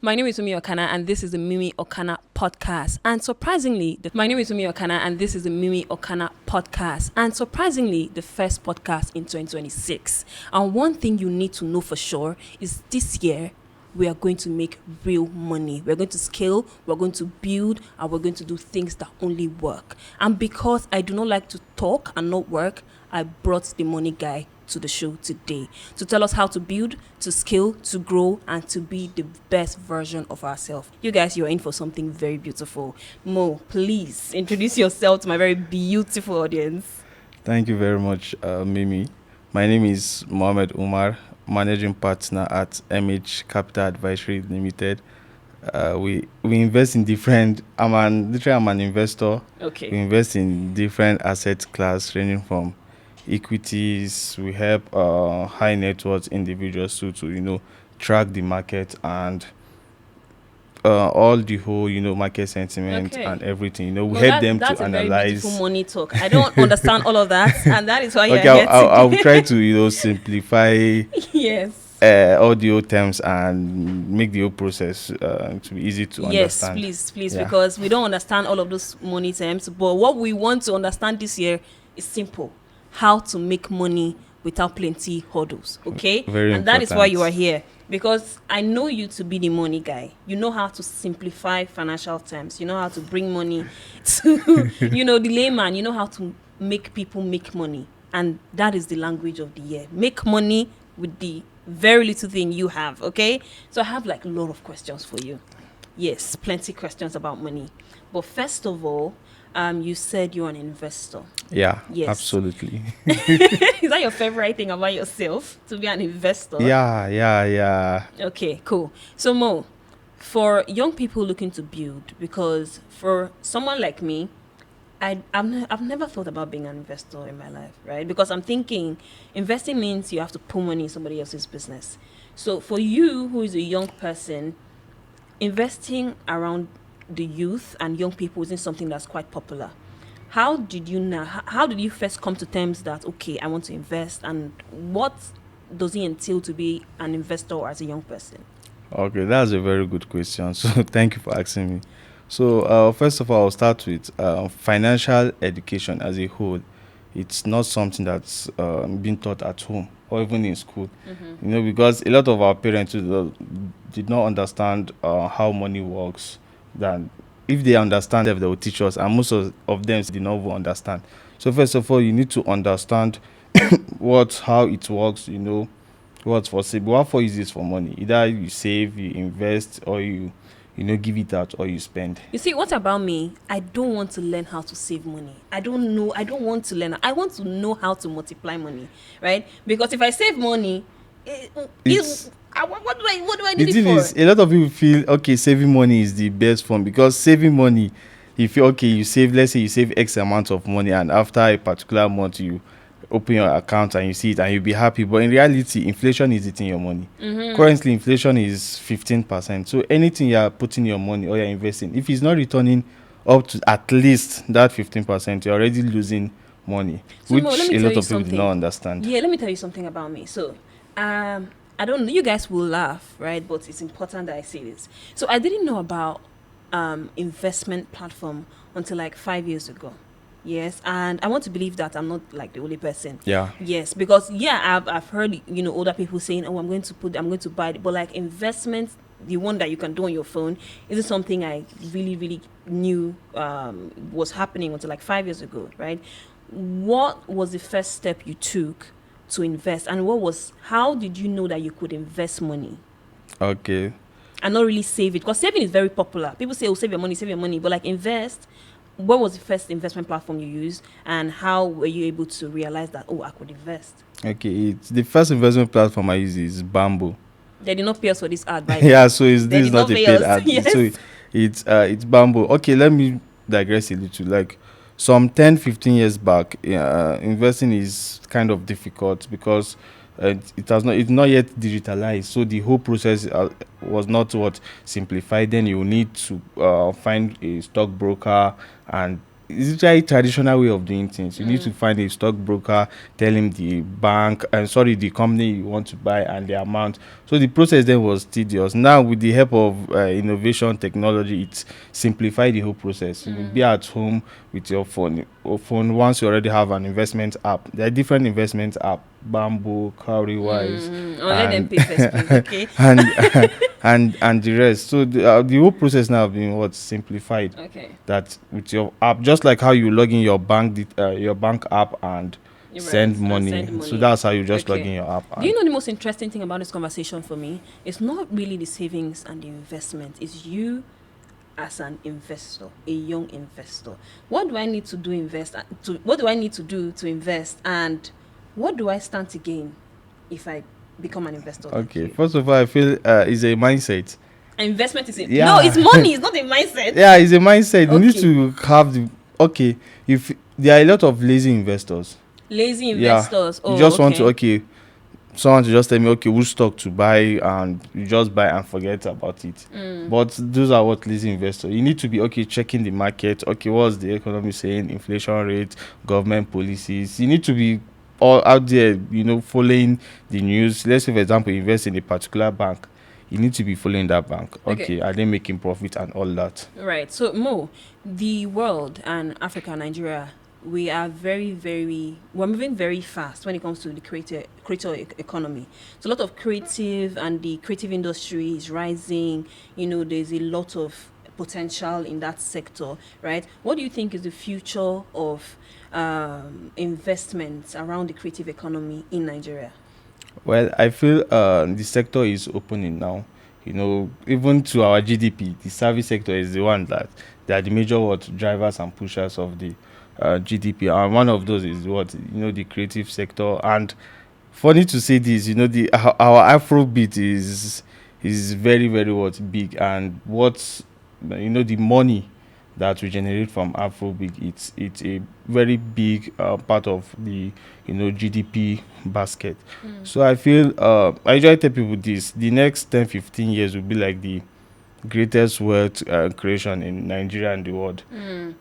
My name is MIMI Okana, and this is the MIMI Okana Podcast. And surprisingly, my name is MIMI Okana, and this is the MIMI Okana Podcast. And surprisingly, the first podcast in 2026. And one thing you need to know for sure is this year, we are going to make real money. We're going to scale, we're going to build, and we're going to do things that only work. And because I do not like to talk and not work, I brought the money guy to the show today to tell us how to build, to scale, to grow, and to be the best version of ourselves. You guys, you're in for something very beautiful. Mo, please introduce yourself to my very beautiful audience. Thank you very much, Mimi. My name is Mohamed Umar, managing partner at MH Capital Advisory Limited. We invest in different. I'm an investor. Okay. We invest in different asset class, ranging from equities. We help high net worth individuals to track the market and all the whole market sentiment and everything. We help them to analyze. That's a very beautiful money talk. I don't understand all of that, and that is why you're Okay, here I'll today. try to simplify Yes. audio terms and make the whole process to be easy to understand. Yes, please, Yeah. because we don't understand all of those money terms. But what we want to understand this year is simple: how to make money without plenty hurdles. Okay, Very and that is why important. you are here. Because I know you to be the money guy. You know how to simplify financial terms. You know how to bring money to, the layman. You know how to make people make money. And that is the language of the year. Make money with the very little thing you have, okay? So I have like a lot of questions for you. Yes, plenty questions about money. But first of all, you said you're an investor. Yeah, Yes. absolutely. Is that your favorite thing about yourself, to be an investor? Yeah. Okay, cool. So Mo, for young people looking to build, because for someone like me, I've never thought about being an investor in my life, right? Because I'm thinking investing means you have to put money in somebody else's business. So for you, who is a young person, investing around the youth and young people isn't something that's quite popular. How did you first come to terms that, okay, I want to invest, and what does it entail to be an investor as a young person? Okay, that's a very good question. So thank you for asking me. So first of all, I'll start with financial education as a whole. It's not something that's been taught at home or even in school. Because a lot of our parents did not understand how money works. That if they understand it, they will teach us, and most of them did not even understand. So first of all, you need to understand how it works. What's for save. What for is this for money? Either you save, you invest, or you give it out, or you spend. You see, what about me? I don't want to learn how to save money. I don't know. I don't want to learn. I want to know how to multiply money, right? Because if I save money, what do I The need it thing for? is, a lot of people feel okay, saving money is the best form, because saving money, if you save, let's say you save X amount of money, and after a particular month you open your account and you see it and you'll be happy. But in reality, inflation is eating your money. Currently, inflation is 15%. So anything you are putting your money or you're investing, if it's not returning up to at least that 15%, you're already losing money, So, which Mo, let me a tell lot you of people do something. not understand. Yeah, let me tell you something about me. So, I don't know. You guys will laugh, right? But it's important that I say this. So, I didn't know about investment platform until like 5 years ago. Yes, and I want to believe that I'm not like the only person. Yeah. Yes, because I've heard older people saying, "Oh, I'm going to buy it," but like investments, the one that you can do on your phone, isn't something I really knew was happening until like 5 years ago, right? What was the first step you took to invest, and how did you know that you could invest money Okay. and not really save it? Because saving is very popular. People say, "Oh, save your money," but like invest. What was the first investment platform you used, and how were you able to realize that, oh, I could invest? Okay. It's the first investment platform I use is Bamboo. They did not pay us for this ad, by the way. Yeah, so this They is did not not a pay paid us. ad. Yes. So it's Bamboo. Okay, let me digress a little. Like some 10-15 years back, investing is kind of difficult because it's not yet digitalized. So the whole process was not simplified. Then you need to find a stockbroker, and it's very traditional way of doing things. You need to find a stockbroker, tell him the bank, and sorry, the company you want to buy and the amount. So the process then was tedious. Now with the help of innovation technology, it's simplified the whole process. You will be at home with your phone. Once you already have an investment app, there are different investment app, Bamboo, Cowrywise, Let them pay first, please, okay? and the rest. So the whole process now have been what simplified. Okay. That with your app, just like how you log in your your bank app and send money. So that's how you just log in your app. Do you know the most interesting thing about this conversation for me? It's not really the savings and the investment. It's you as an investor, a young investor. What do I need to do what do I need to do to invest, and what do I stand to gain if I become an investor? Okay, first of all, I feel it's a mindset. Investment is no, it's money. It's not a mindset. Yeah, it's a mindset. You need to have if there are a lot of lazy investors. Lazy investors. You just want to someone to just tell me which stock to buy, and you just buy and forget about it. But those are what lazy investors. You need to be checking the market. What's the economy saying? Inflation rate, government policies. You need to be all out there, following the news. Let's say, for example, you invest in a particular bank. You need to be following that bank. Are they making profit and all that? Right. So, Mo, the world and Africa, Nigeria, we are we're moving very fast when it comes to the creator economy. So a lot of creative, and the creative industry is rising. There's a lot of potential in that sector, right? What do you think is the future of investments around the creative economy in Nigeria? Well, I feel the sector is opening now. Even to our GDP, the service sector is the one that they are the major drivers and pushers of the GDP, and one of those is the creative sector. And funny to say this, our Afrobeat is very, very big, and the money that we generate from Afrobeat, it's a very big part of the GDP basket. So I feel I usually tell people this: the next 10-15 years will be like the greatest wealth creation in Nigeria and the world.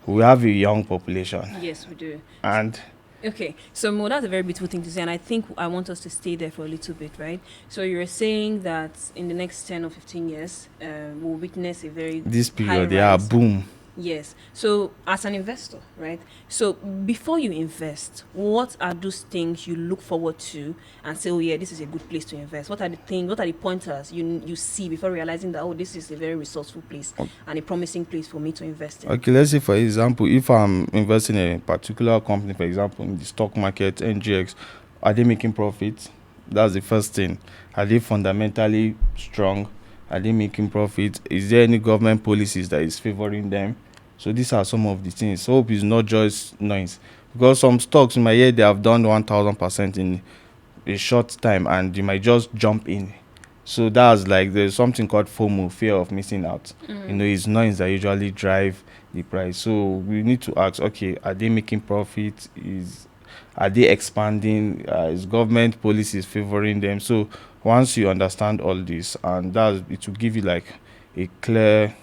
We have a young population. Yes, we do. And okay, so Mo, that's a very beautiful thing to say, and I think I want us to stay there for a little bit, right? So you're saying that in the next 10 or 15 years, we'll witness a very this period, boom. Yes. So as an investor, right? So before you invest, what are those things you look forward to and say, oh yeah, this is a good place to invest? What are the pointers you see before realizing that, oh, this is a very resourceful place and a promising place for me to invest in? Okay, let's say, for example, if I'm investing in a particular company, for example, in the stock market, NGX, are they making profits? That's the first thing. Are they fundamentally strong? Are they making profit? Is there any government policies that is favoring them? So these are some of the things. So hope is not just noise, because some stocks in my year they have done 1,000% in a short time, and you might just jump in. So that's like there's something called FOMO, fear of missing out. It's noise that usually drive the price. So we need to ask, are they making profit? Are they expanding? Is government policies favoring them? So once you understand all this, and it will give you like a clear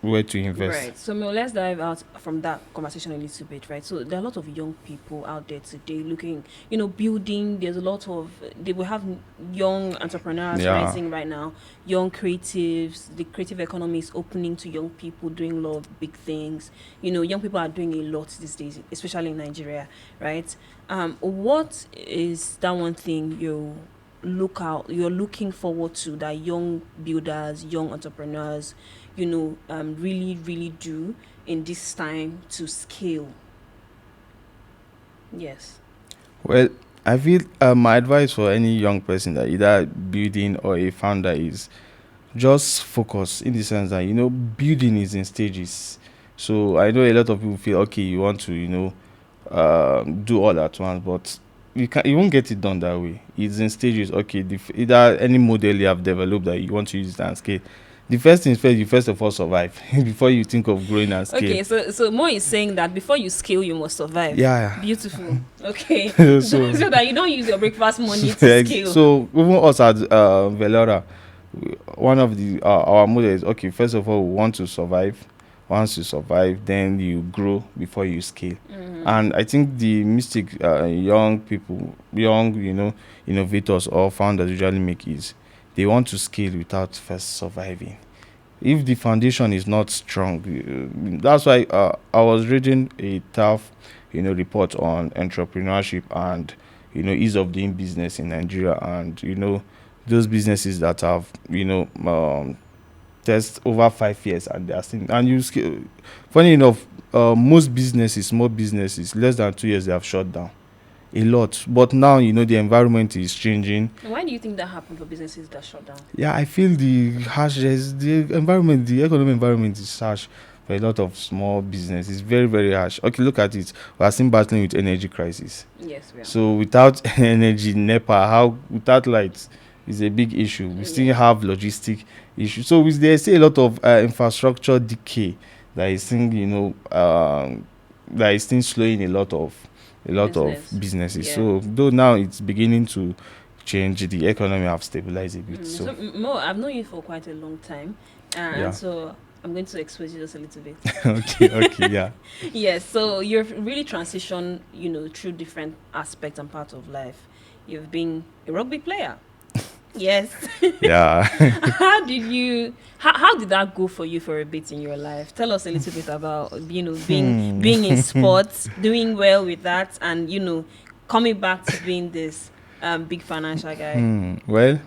way to invest. Right. So let's dive out from that conversation a little bit, right? So there are a lot of young people out there today looking, building. There's a lot of, they will have young entrepreneurs rising right now, young creatives. The creative economy is opening to young people doing a lot of big things. Young people are doing a lot these days, especially in Nigeria, right? What is that one thing you're looking forward to that young builders, young entrepreneurs, really, really do in this time to scale? Yes. Well, I feel my advice for any young person that either building or a founder is just focus, in the sense that building is in stages. So I know a lot of people feel you want to do all at once, but you won't get it done that way. It's in stages. Either any model you have developed that you want to use and scale. The first thing is first, you first of all survive before you think of growing and scale. Okay, so Mo is saying that before you scale, you must survive. Yeah. Beautiful. Okay. so that you don't use your breakfast money to scale. So even us at Velora, one of the our model is first of all, we want to survive. Once you survive, then you grow before you scale. Mm-hmm. And I think the mistake young people, young, innovators or founders usually make is they want to scale without first surviving. If the foundation is not strong, that's why I was reading a tough, report on entrepreneurship and ease of doing business in Nigeria, and those businesses that have test over 5 years and they are still, and you scale. Funny enough, most businesses, small businesses, less than 2 years they have shut down a lot. But now the environment is changing. Why do you think that happened for businesses that shut down? Yeah, I feel the harshness, the environment, the economic environment is harsh for a lot of small business. It's very, very harsh. Okay, look at it. We are still battling with energy crisis. Yes, we are. So without energy, NEPA, without lights is a big issue. We still have logistic issues. So there's still a lot of infrastructure decay that is still, that is still slowing a lot of businesses. Yeah. So though now it's beginning to change, the economy have stabilized a bit. So Mo, I've known you for quite a long time, and so I'm going to expose you just a little bit. okay, yeah. Yes, so you've really transitioned, through different aspects and parts of life. You've been a rugby player. Yes. Yeah. How did that go for you for a bit in your life? Tell us a little bit about being in sports, doing well with that, and coming back to being this big financial guy. Well,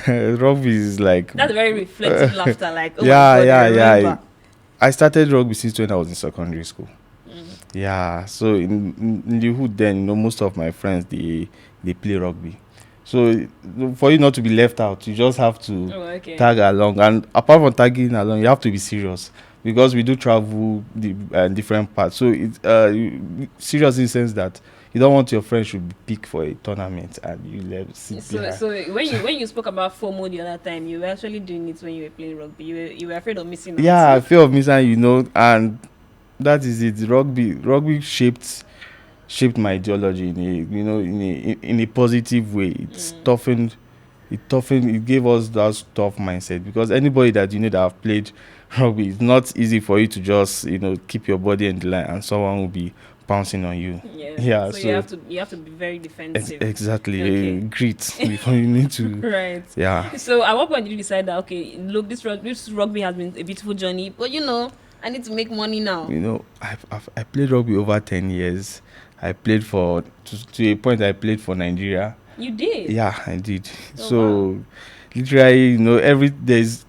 rugby is like, that's very reflective laughter, like, oh yeah, my God, I remember. I started rugby since when I was in secondary school. Yeah, so in the hood then, most of my friends they play rugby. So for you not to be left out, you just have to tag along. And apart from tagging along, you have to be serious, because we do travel the different parts. So it's serious in the sense that you don't want your friends should be picked for a tournament and you let sit behind. So when you spoke about FOMO the other time, you were actually doing it when you were playing rugby. You were afraid of missing out. Yeah, fear of missing, and that is it. Rugby shaped my ideology in a positive way. It's toughened. It gave us that tough mindset, because anybody that that have played rugby, it's not easy for you to just keep your body in the line and someone will be pouncing on you. Yeah. So you have to be very defensive. Exactly. Okay. Grit before you need to. Right. Yeah. So at what point did you decide that, okay, look, this rugby has been a beautiful journey, but I need to make money now? I played rugby over 10 years. I played to a point I played for Nigeria. You did? Yeah, I did. Oh, so wow. Literally,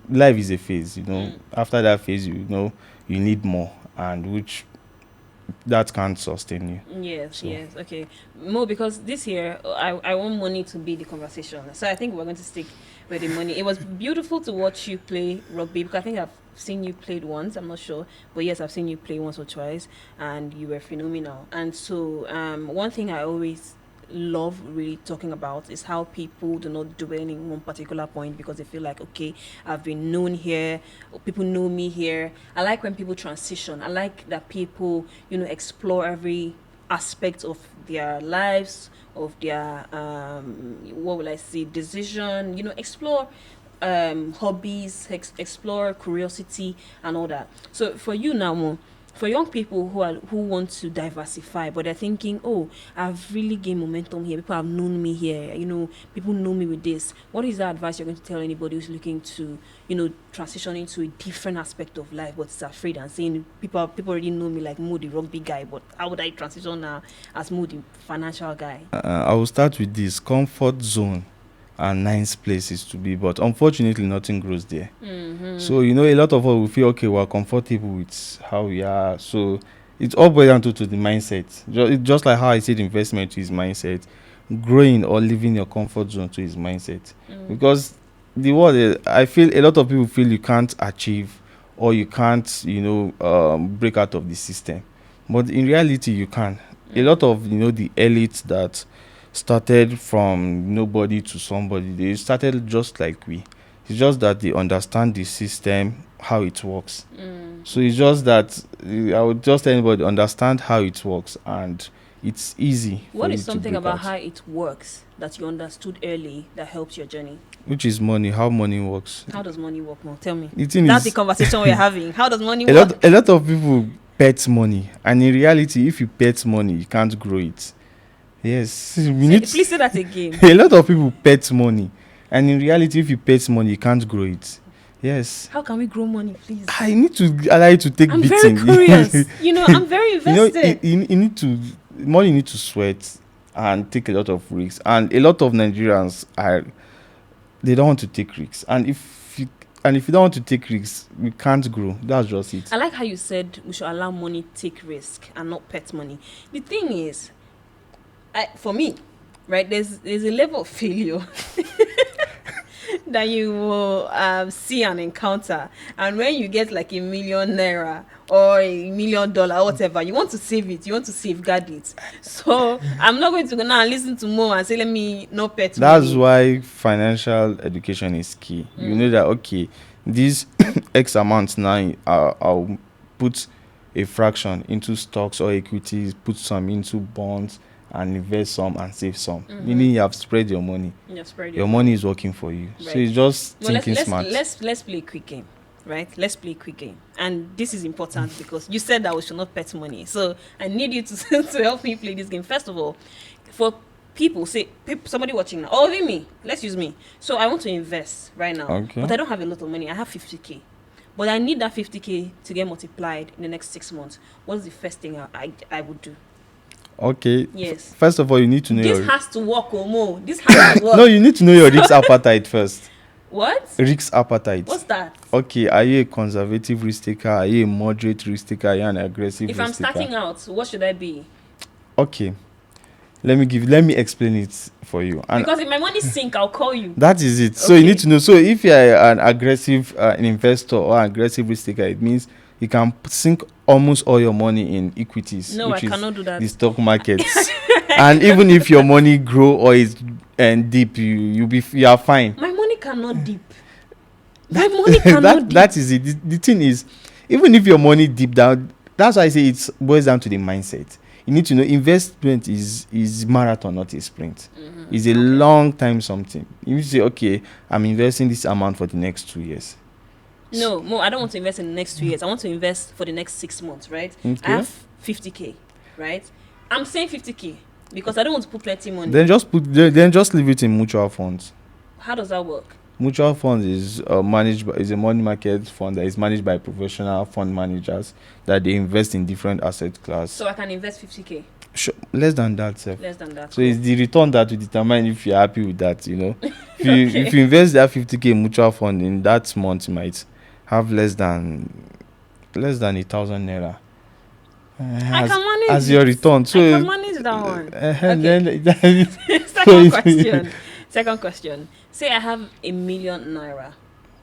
life is a phase. After that phase, you need more, and which that can't sustain you. Yes. Okay, Mo, because this year I want money to be the conversation. So I think we're going to stick with the money. It was beautiful to watch you play rugby, because I think I've seen you played once, I'm not sure, but yes, I've seen you play once or twice, and you were phenomenal. And so one thing I always love really talking about is how people do not dwell in one particular point because they feel like, okay, I've been known here, people know me here. I like when people transition. I like that people explore every aspect of their lives, of their what will I say, decision, explore hobbies, explore curiosity and all that. So for you now, Mo, for young people who want to diversify, but they're thinking, oh, I've really gained momentum here, people have known me here, people know me with this, what is the advice you're going to tell anybody who's looking to transition into a different aspect of life but is afraid and saying, people already know me like Mo the rugby guy, but how would I transition now as Mo the financial guy? I will start with this: comfort zone are nice places to be, but unfortunately nothing grows there. So a lot of us will feel, okay, we're comfortable with how we are, so it's all boiled down to the mindset. Just like how I said investment to his mindset, growing or leaving your comfort zone to his mindset. Because the word, I feel a lot of people feel you can't achieve or you can't break out of the system, but in reality you can. A lot of the elites that started from nobody to somebody, they started just like we. It's just that they understand the system, how it works. So it's just that I would just tell anybody, understand how it works and it's easy. What for is you to something break about out. how it works that you understood early that helps your journey? Which is money, how money works. How does money work more? Tell me. The thing That's the is, conversation we're having. How does money a work? lot of people pet money, and in reality, if you pet money, you can't grow it. Yes, Please say that again. a lot of people pet money, and in reality, if you pet money, you can't grow it. Yes. How can we grow money, please? I need to allow you to take I'm beating. very curious. I'm very invested. you need to money need to sweat and take a lot of risks, and a lot of Nigerians they don't want to take risks, and if you don't want to take risks, we can't grow. That's just it. I like how you said we should allow money take risk and not pet money. The thing is, for me, right, there's a level of failure that you will see and encounter, and when you get like ₦1 million or $1 million or whatever, you want to save it, you want to safeguard it. So I'm not going to go now and listen to Mo and say let me not pet That's money. why financial education is key. You know that, okay, this X amount now, I'll put a fraction into stocks or equities, put some into bonds, and invest some and save some. Meaning you have spread your money. Your money is working for you. Right. So it's just thinking smart. Let's play a quick game, right? Let's play a quick game. And this is important because you said that we should not pet money. So I need you to help me play this game. First of all, for people, somebody watching now, or even me, let's use me. So I want to invest right now, but I don't have a lot of money. I have 50K. But I need that 50K to get multiplied in the next 6 months. What's the first thing I would do? Okay. Yes. First of all, you need to know this has to work, Omo. This has to work. No, you need to know your risk appetite first. What? Risk appetite. What's that? Okay, are you a conservative risk taker? Are you a moderate risk taker? Are you an aggressive risk taker? If I'm starting out, what should I be? Okay. Let me explain it for you. And because if my money sink, I'll call you. That is it. So you need to know. So if you're an aggressive investor or an aggressive risk taker, it means you can sink almost all your money in equities. No, which I cannot do that. The stock markets. And even if your money grow or is deep, you are fine. My money cannot dip. My money cannot dip. That is it. The thing is, even if your money deep down, that's why I say it boils down to the mindset. You need to know investment is marathon, not a sprint. It's a long time something. You need to say, okay, I'm investing this amount for the next 2 years. No, Mo, I don't want to invest in the next 2 years. I want to invest for the next 6 months, right? Okay. I have 50K, right? I'm saying 50K because I don't want to put plenty money. Then just leave it in mutual funds. How does that work? Mutual funds is a money market fund that is managed by professional fund managers that they invest in different asset class. So I can invest 50K. Sure, less than that, sir. Less than that. So it's the return that will determine if you're happy with that. If you invest that 50K in mutual fund in that month, you might have less than 1,000 naira. I can manage as your return. So I can manage that one. Okay. Second question. Say I have ₦1 million,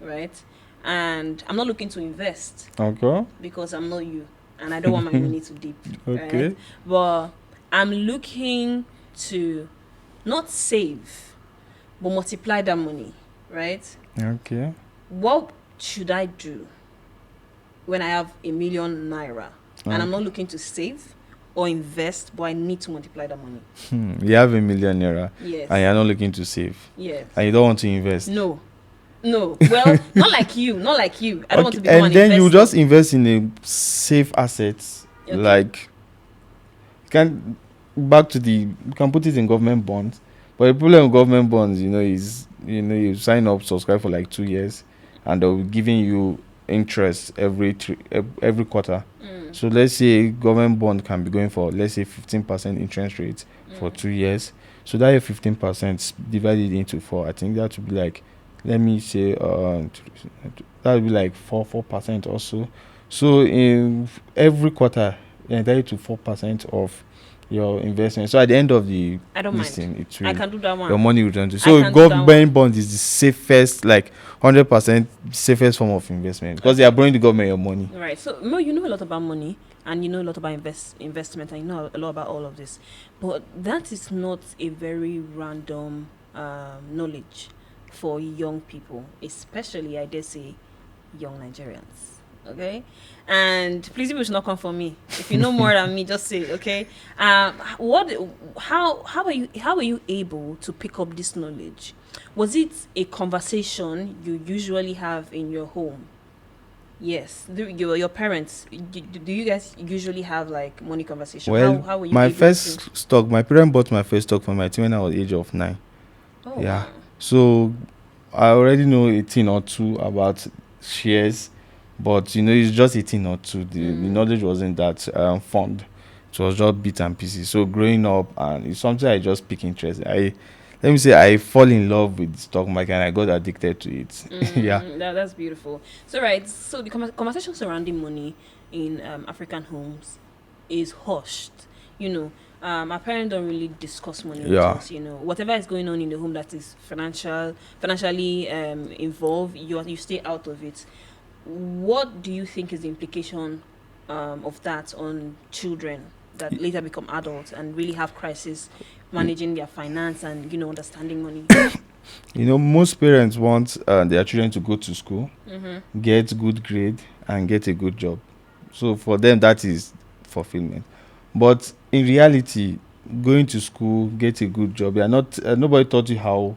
right? And I'm not looking to invest. Okay. Because I'm not you, and I don't want my money to dip. Okay. Right? But I'm looking to not save, but multiply that money, right? Okay. What should I do when I have ₦1 million and I'm not looking to save or invest, but I need to multiply that money? You have ₦1 million, yes, and you're not looking to save, yes, and you don't want to invest. No. Well, not like you. I don't want to become and an then investor. you just invest in a safe assets, like you can put it in government bonds. But the problem with government bonds, is you sign up, subscribe for like 2 years, and they'll be giving you interest every quarter. So let's say government bond can be going for, let's say, 15% interest rate for 2 years. So that 15% divided into 4, I think that would be like, let me say, that would be like 4% or so. So in every quarter, you're entitled to 4% of your investment. So at the end of the I don't mind. I can do that one. Your money will return to. So government bond is the safest, like 100% safest form of investment, because they are borrowing the government your money. Right. So Mo, you know a lot about money, and you know a lot about investment, and you know a lot about all of this. But that is not a very random knowledge for young people, especially, I dare say, young Nigerians. Okay, and please, people should not come for me. If you know more than me, just say it, okay. What? How are you able to pick up this knowledge? Was it a conversation you usually have in your home? Yes, your parents. Do you guys usually have like money conversation? Well, How were you my able to? first stock, my parents bought my first stock for my team when I was age of 9. Oh Yeah. wow. So I already know a thing or two about shares, but it's just a thing or two. The knowledge wasn't that formed. It was just bits and pieces. So growing up, and it's something I just pick interest. Let me say I fall in love with the stock market and I got addicted to it. Yeah. That's beautiful. So right, so the conversation surrounding money in African homes is hushed. You know, our parents don't really discuss money with Yeah. us. You know, whatever is going on in the home that is financially involved, you stay out of it. What do you think is the implication of that on children that later become adults and really have crisis managing their finance and understanding money? Most parents want their children to go to school, Mm-hmm. get good grade, and get a good job. So for them, that is fulfillment. But in reality, going to school, get a good job, they are not. Nobody taught you how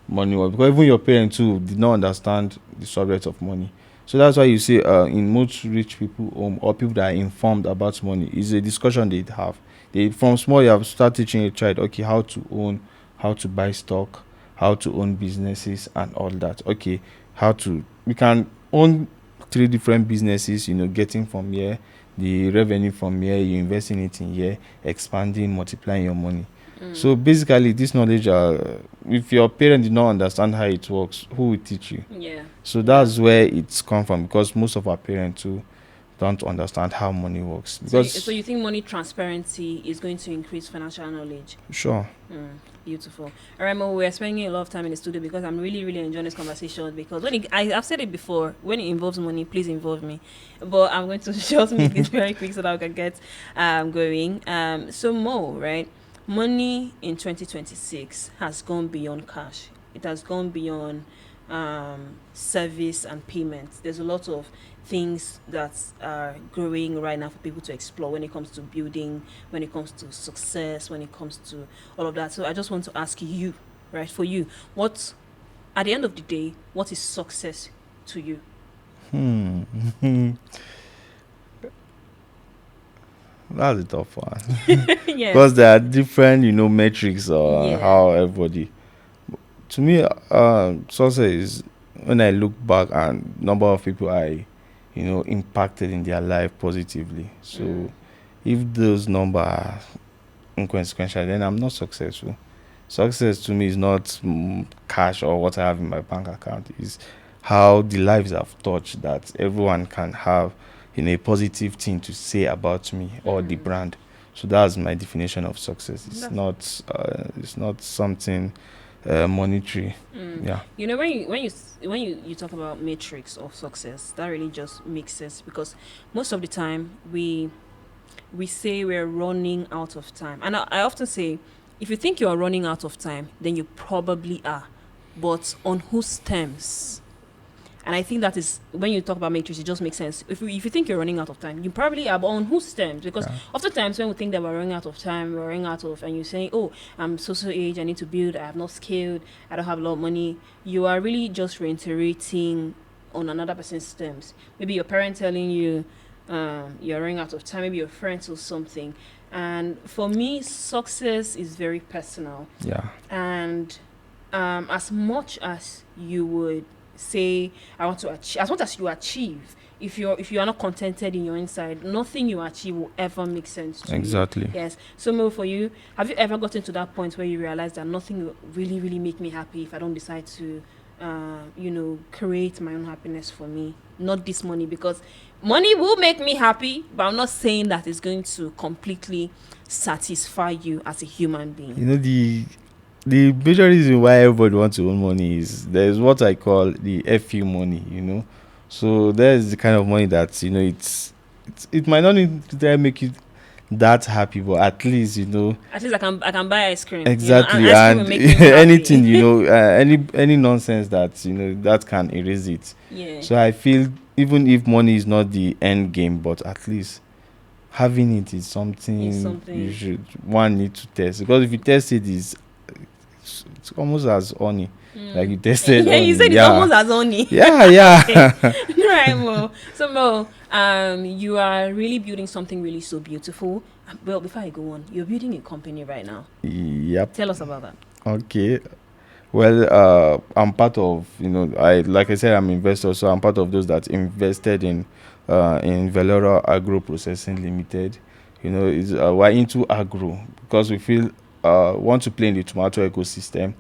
money works, because even your parents too did not understand the subject of money. So that's why you see, in most rich people or people that are informed about money, is a discussion they have. They from small you have start teaching a child, okay, how to own, how to buy stock, how to own businesses and all that. Okay, how to we can own 3 different businesses, getting from here, the revenue from here, you invest in it in here, expanding, multiplying your money. So basically, this knowledge, if your parent did not understand how it works, who will teach you? Yeah. So that's where it's come from, because most of our parents too don't understand how money works. So Because you think money transparency is going to increase financial knowledge? sure, Beautiful. All right, Mo, we're spending a lot of time in the studio because I'm really, really enjoying this conversation. Because I've said it before, when it involves money, please involve me. But I'm going to just make this very quick so that we can get going. So Mo, right? Money in 2026 has gone beyond cash. It has gone beyond service and payments. There's a lot of things that are growing right now for people to explore when it comes to building, when it comes to success, when it comes to all of that. So I just want to ask you, right, for you, what at the end of the day, what is success to you? that's a tough one. Yes. Because there are different, metrics or Yeah. how everybody. To me, success is when I look back and number of people I, impacted in their life positively. So if those numbers are inconsequential, then I'm not successful. Success to me is not cash or what I have in my bank account. Is how the lives I've touched that everyone can have, a positive thing to say about me or the brand. So that's my definition of success. It's not something monetary. Yeah. You know, when you talk about matrix of success, that really just makes sense because most of the time we say we're running out of time, and I often say, if you think you are running out of time, then you probably are, but on whose terms? And I think that is when you talk about matrix, it just makes sense. If you think you're running out of time, you probably are, but on whose terms? Because oftentimes when we think that we're running out of time, we're running out of, and you're saying, oh, I'm so age, I need to build, I have not scaled, I don't have a lot of money, you are really just reiterating on another person's terms. Maybe your parent telling you you're running out of time, maybe your friends or something. And for me, success is very personal. Yeah. And as much as you would say I want to achieve, as much as you achieve, if you are not contented in your inside, nothing you achieve will ever make sense to Exactly. you. Yes. So Mo, for you, have you ever gotten to that point where you realize that nothing will really, really make me happy if I don't decide to create my own happiness for me, not this money? Because money will make me happy, but I'm not saying that it's going to completely satisfy you as a human being. The major reason why everybody wants to own money is there's what I call the FU money, So there's the kind of money that, it might not necessarily make you that happy, but at least, At least I can buy ice cream. exactly, and ice cream will and make me happy. anything, any nonsense that, that can erase it. Yeah. So I feel even if money is not the end game, but at least having it is It's something you something. should one need to test, because if you test it, it's almost as honey. Like you tested Yeah, you honey. said it's almost as only. Yeah. Right, Mo. So Mo, you are really building something really so beautiful. Well, before I go on, you're building a company right now. Yep. Tell us about that. Okay. Well, I'm part of, I like I said, I'm investor, so I'm part of those that invested in Velora Agro Processing Limited. We're into agro because we feel want to play in the tomato ecosystem,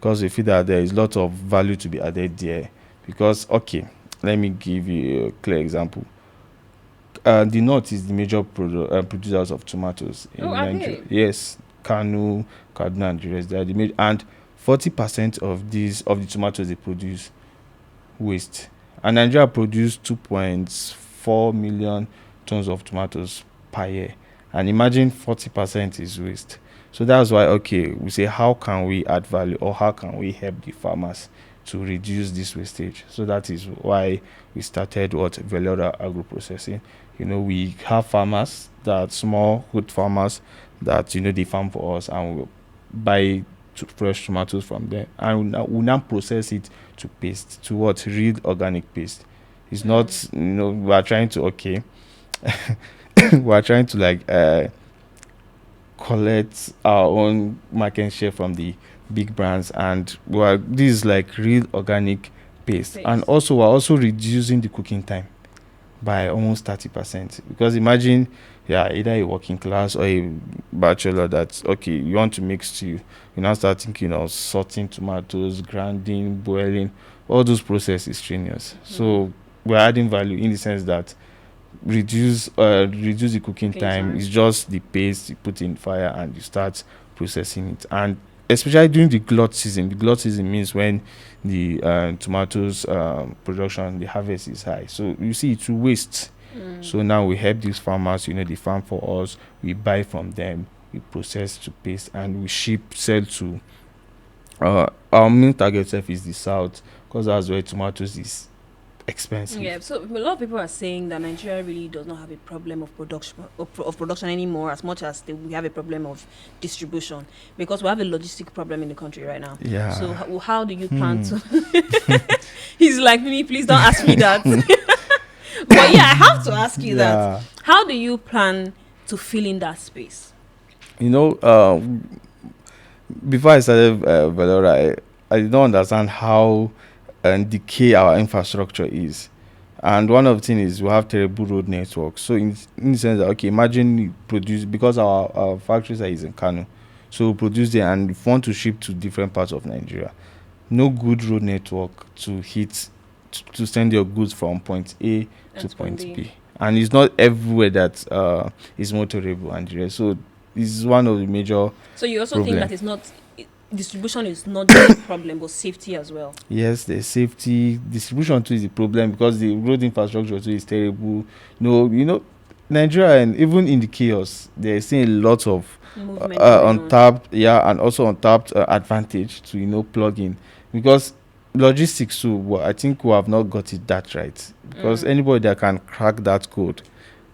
because we feel that there is a lot of value to be added there. Because okay, let me give you a clear example. The north is the major producers of tomatoes Oh, in are Nigeria. they? Yes, Kano, Kaduna, and the rest. They are the major, and 40% of the tomatoes they produce waste. And Nigeria produce 2.4 million tons of tomatoes per year. And imagine 40% is waste. So that's why, okay, we say, how can we add value, or how can we help the farmers to reduce this wastage? So that is why we started what Velora Agro Processing. We have farmers, that small good farmers, that they farm for us, and we buy fresh tomatoes from them, and we now process it to paste, to what real organic paste. It's not, we are trying to, okay, we are trying to like collect our own market share from the big brands, and this is like real organic paste. And also we're also reducing the cooking time by almost 30%, because imagine, yeah, either a working class or a bachelor, that's okay, you want to mix stew, you now start thinking of sorting tomatoes, grinding, boiling. All those processes strenuous. So we're adding value in the sense that reduce the cooking time. It's just the paste you put in fire and you start processing it. And especially during the glut season. The glut season means when the tomatoes production, the harvest is high. So you see, it's waste. So now we help these farmers, they farm for us, we buy from them, we process to paste, and we sell to our main target self is the south, because that's where tomatoes is expensive. Yeah, so a lot of people are saying that Nigeria really does not have a problem of production anymore, as much as we have a problem of distribution, because we have a logistic problem in the country right now. Yeah. So how do you plan to? He's like, me, please don't ask me that. But yeah, I have to ask you that. How do you plan to fill in that space? Before I started Valora, I did not understand how decay our infrastructure is. And one of the things is we have terrible road networks. So in the sense that, okay, imagine you produce, because our factories are in Kano, so we produce there, and if we want to ship to different parts of Nigeria, no good road network to send your goods from point A to point B. And it's not everywhere that is motorable and the rest. So this is one of the major. So you also think that it's not distribution is not just a problem, but safety as well? Yes, the safety. Distribution too is a problem, because the road infrastructure too is terrible. Nigeria, and even in the chaos, they're seeing a lot of untapped, and also untapped advantage to plug in, because logistics too. Well, I think we have not got it that right, because anybody that can crack that code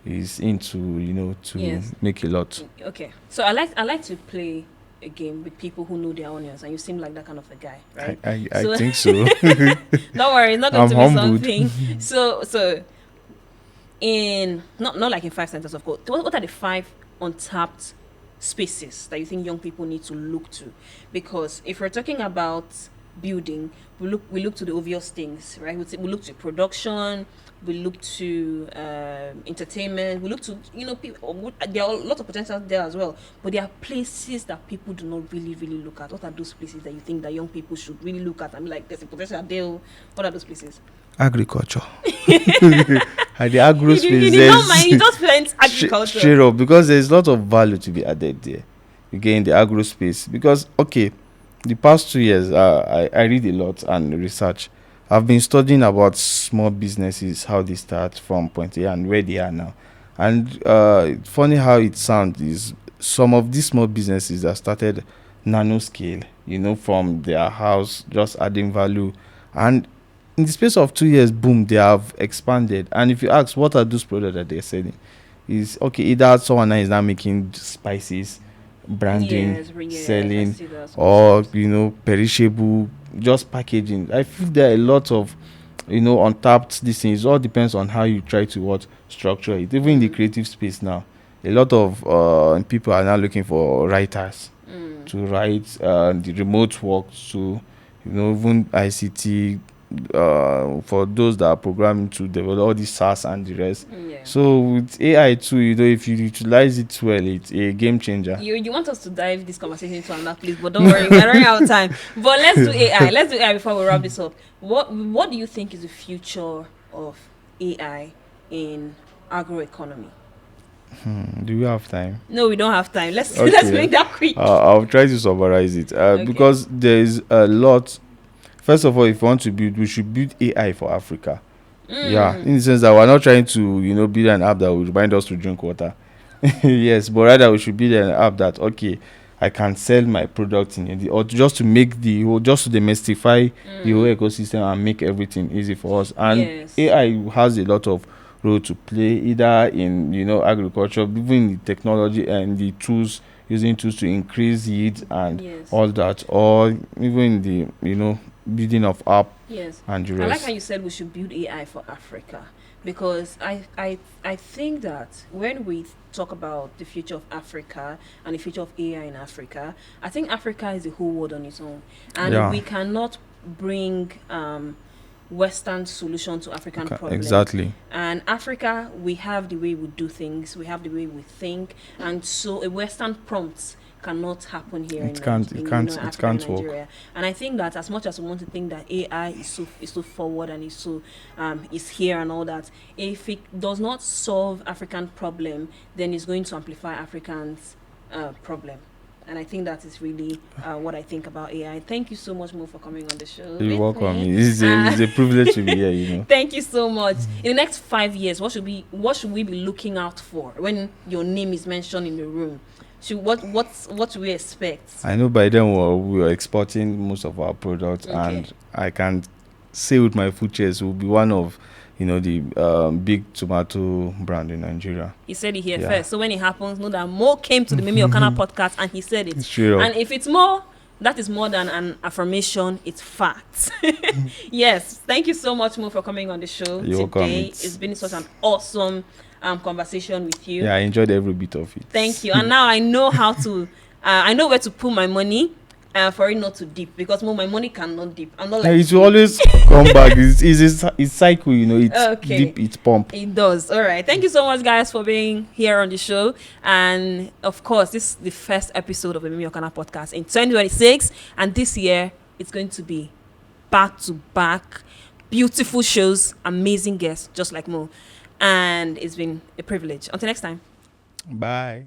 is into to make a lot. Okay, so I like to play a game with people who know their onions, and you seem like that kind of a guy, right? I think so. Don't worry, it's not going I'm to humbled. be something. So in not like in 5 sentences, of course, what are the 5 untapped spaces that you think young people need to look to? Because if we're talking about building, we look to the obvious things, right? We look to production, we look to entertainment, we look to people. There are a lot of potential there as well, but there are places that people do not really look at. What are those places that you think that young people should really look at? I mean, like, there's a potential there. What are those places? Agriculture. And the agro space, you did not mind, you just went agriculture. Straight up, because there's a lot of value to be added there. Again, the agro space, because okay, the past 2 years, I read a lot and research. I've been studying about small businesses, how they start from point A and where they are now. And funny how it sounds is some of these small businesses that started nano scale, from their house, just adding value. And in the space of 2 years, boom, they have expanded. And if you ask, what are those products that they're selling? Is okay, either someone is now making spices, branding, Yes, yes, I selling, see that or sometimes. perishable, just packaging. I feel there are a lot of untapped these things. It all depends on how you try to what structure it. Even in the creative space now, a lot of people are now looking for writers to write the remote work, to even ICT, for those that are programming to develop all these SaaS and the rest. Yeah. So with AI too, if you utilize it well, it's a game changer. You want us to dive this conversation into another place, but don't worry, we're running out of time. But let's do AI. Let's do AI before we wrap this up. What do you think is the future of AI in agroeconomy? Do we have time? No, we don't have time. Let's Okay. let's make that quick. I'll try to summarize it because there is a lot. First of all, if you want to build, we should build AI for Africa. Yeah, in the sense that we're not trying to build an app that will remind us to drink water. Yes, but rather we should build an app that, okay, I can sell my product or just to make just to demystify the whole ecosystem and make everything easy for us. And Yes. AI has a lot of role to play, either in agriculture, even in the technology and the tools, using tools to increase yield and Yes. all that, or even the building of app. Yes. And the I like rest. how you said we should build AI for Africa, because I think that when we talk about the future of Africa and the future of AI in Africa, I think Africa is a whole world on its own, and Yeah. we cannot bring Western solution to African problems. Exactly. And Africa, we have the way we do things, we have the way we think, and so a Western prompt cannot happen here. It can't work. Nigeria. And I think that as much as we want to think that AI is so forward and is here and all that, if it does not solve African problem, then it's going to amplify Africans' problem. And I think that is really what I think about AI. Thank you so much, Mo, for coming on the show. You're welcome. It's a privilege to be here. Thank you so much. In the next 5 years, what should we be looking out for when your name is mentioned in the room? What should we expect? I know by then we're exporting most of our products, and I can say with my full chest we'll be one of the big tomato brand in Nigeria. He said it here first. So when it happens, know that Mo came to the MIMI Okana podcast and he said it. Sure. And if it's more, that is more than an affirmation, it's facts. Yes. Thank you so much, Mo, for coming on the show You're today. welcome. It's been such an awesome conversation with you. Yeah, I enjoyed every bit of it. Thank you. And now I know how to, I know where to put my money for it not to dip, because my money cannot dip. I'm not like it will always come back. It's cycle, it's deep, it's pump. It does. All right. Thank you so much, guys, for being here on the show. And of course, this is the first episode of the MIMI Okana podcast in 2026. And this year, it's going to be back to back, beautiful shows, amazing guests, just like Mo. And it's been a privilege. Until next time. Bye.